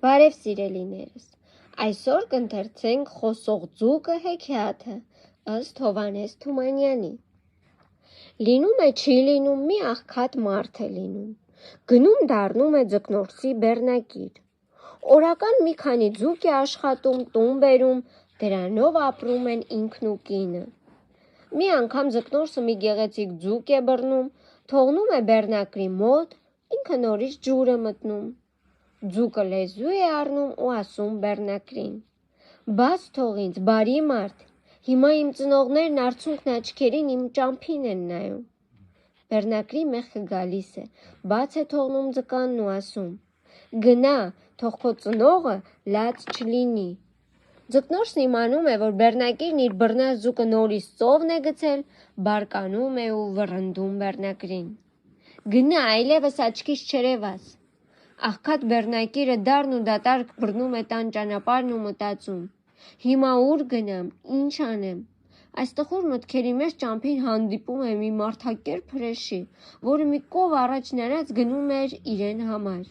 Բարև սիրելիներս, այսօր կընթերցենք խոսող ձուկը հեքիաթը, ըստ Հովհաննես Թումանյանի։ Լինում է չի լինում մի աղքատ մարդ է լինում, գնում դառնում է ձկնորսի բեռնակիր։ Օրական մի քանի ձուկ է աշխատում, տուն բերում, դրանով ապրում են ինքն ու կինը։ Մի անգամ ձկնորսը մի գեղեցիկ ձուկ է բռնում, թողնում է բեռնակրի մոտ, ինքը նորից ջուր է մտնում։ Ձուկը լեզու է առնում ու ասում բեռնակրին. «Բաց թող ինձ, բարի մարդ, հիմա իմ ծնողներն արցունքն աչքերին իմ ճամփին են նայում»։ Բեռնակրի մեղքը գալիս է, բաց է թողնում ձկանն ու ասում. «Գնա, թող քո ծնողը լաց չլինի»։ Ձկնորսն իմանում է, որ բեռնակիրն իր բռնած ձուկը նորից ծովն է գցել, բարկանում է ու վռնդում բեռնակրին. «Գնա, այլևս աչքիս չերևաս»։ Աղքատ բեռնակիրը դառն ու դատարկ բռնում է տան ճանապարհն ու մտածում. «Հիմա ուր գնամ, ինչ անեմ»։ Այս տխուր մտքերի մեջ ճամփին հանդիպում է մի մարդակերպ հրեշի, որը մի կով առաջ նայած գնում էր իրեն համար։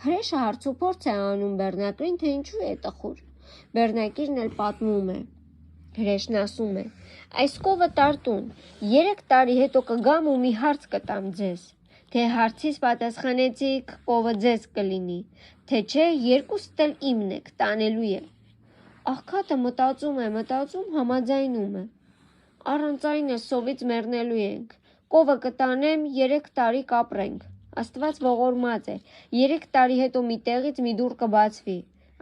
Հրեշը հարցուփորձ է անում բեռնակրին, թե ինչու է տխուր։ Բեռնակիրն էլ պատմում է։ Հրեշն ասում է. «Այս կովը տար տուն, 3 տարի հետո կգամ ու մի հարց կտամ ձեզ, թե հարցիս պատասխանեցիք, կովը ձեզ կլինի, թե չէ երկուստ էլ իմն եք, տանելու եմ»։ Աղքատը մտածում, համաձայնում է. «Առանց այն էլ սովից մեռնելու ենք, կովը կտանեմ, 3 տարի կապրենք, Աստված ողորմած է, 3 տարի հետո մի տեղից մի դուռ կբացվի»,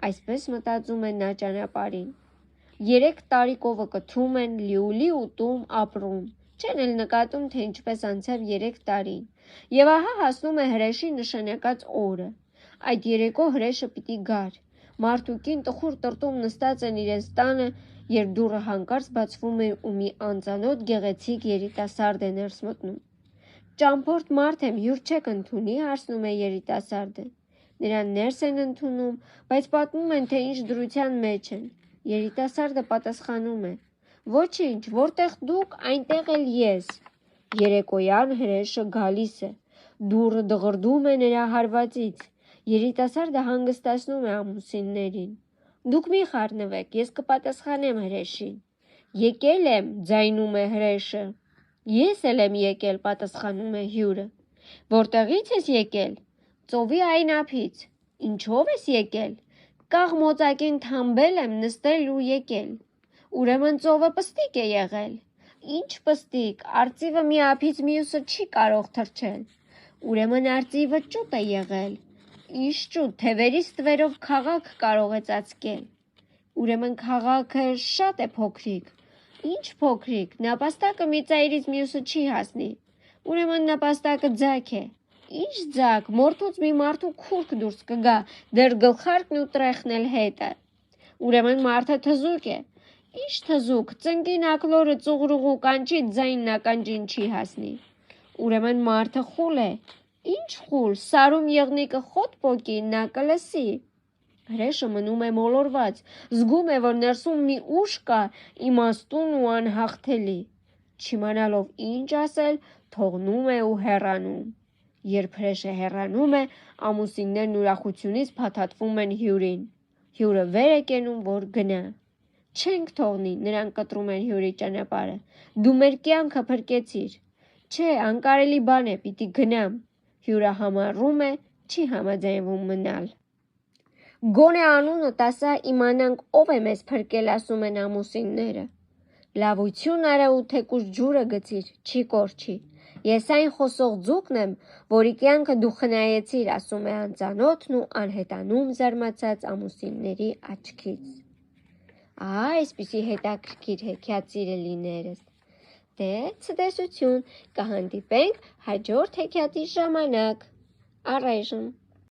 այսպես մտածում է նա ճանապարհին։ 3 տարի կովը կթում են, լիուլի ուտում, ապրում, չեն էլ նկատում, թե ինչպես անցավ 3 տարին, եւ ահա հասնում է հրեշի նշանակած օրը։ Այդ երեկո հրեշը պիտի գար։ Մարդ ու կին տխուր տրտում նստած են իրենց տանը, երբ դուռը հանկարծ բացվում է ու մի անծանոթ գեղեցիկ երիտասարդ է ներս մտնում։ «Ճամփորդ մարդ եմ, հյուր չեք ընդունի», հարցնում է երիտասարդը։ Նրան ներս են ընդունում, բայց պատմում են, թե ինչ դրության մեջ են։ Երիտասարդը պատասխանում է. «Ոչինչ, որտեղ դուք, այնտեղ էլ ես»։ Երեկոյան հրեշը գալիս է, դուռը դղրդում է նրա հարվածից։ Երիտասարդը հանգստացնում է ամուսիններին. «Դուք մի խառնվեք, ես կպատասխանեմ հրեշին»։ «Եկել եմ», ձայնում է հրեշը։ «Ես էլ եմ եկել», պատասխանում է հյուրը։ «Որտեղից ես եկել»։ «Ծովի այն ափից»։ «Ինչով ես եկել»։ «Կաղ մոծակին թամբել եմ, նստել ու եկել»։ «Ուրեմն ծովը պստիկ է եղել»։ «Ինչ պստիկ, արծիվը մի ափից մյուսը չի կարող թռչել»։ «Ուրեմն արծիվը ճուտ է եղել»։ «Ինչ ճուտ, թևերից ստվերով քաղաք կարող է ծածկել»։ «Ուրեմն քաղաքը շատ է փոքրիկ»։ «Ինչ փոքրիկ, նապաստակը մի ծայրից մյուսը չի հասնի»։ «Ուրեմն նապաստակը ձագ է»։ «Ինչ ձագ, մորթուց մի մարդու քուրք դուրս կգա, դեռ գլխարկն ու տրեխն էլ հետը»։ «Ուրեմն մարդը թզուկ է»։ «Ինչ թզուկ, ծնկին աքլորը ծուղրուղու կանչի, ձայնն ականջին չի հասնի»։ «Ուրեմն մարդը խուլ է»։ «Ինչ խուլ, սարում եղնիկը խոտ պոկի, նա կլսի»։ Հրեշը մնում է մոլորված, զգում է, որ ներսում մի ուժ կա, իմաստուն ու անհաղթելի։ Չիմանալով ինչ ասել, թողնում է ու հեռանում։ Երբ հրեշը հեռանում է, ամուսիններն ուրախությունից փաթաթվում են հյուրին։ Հյուրը վեր է կենում, որ գնա։ «Չենք թողնի», նրանք կտրում են հյուրի ճանապարհը։ «Դու մեր կյանքը փրկեցիր»։ «Չէ, անկարելի բան է, պիտի գնամ»։ Հյուրը համառում է, չի համաձայնվում մնալ։ «Գոնե անունդ ասա, իմանանք ով է մեզ փրկել», ասում են ամուսինները։ «Լավություն արա ու թեկուզ ջուրը գցիր, չի կորչի։ Ես այն խոսող ձուկն եմ, որի կյանքը դու խնայեցիր», ասում է անծանոթն ու անհետանում զարմացած ամուսինների աչքից։ Այսպիսի հետաքրքիր հեքիաթ, սիրելիներս։ Դե ցտեսություն, կհանդիպենք հաջորդ հեքիաթի ժամանակ։ Առայժմ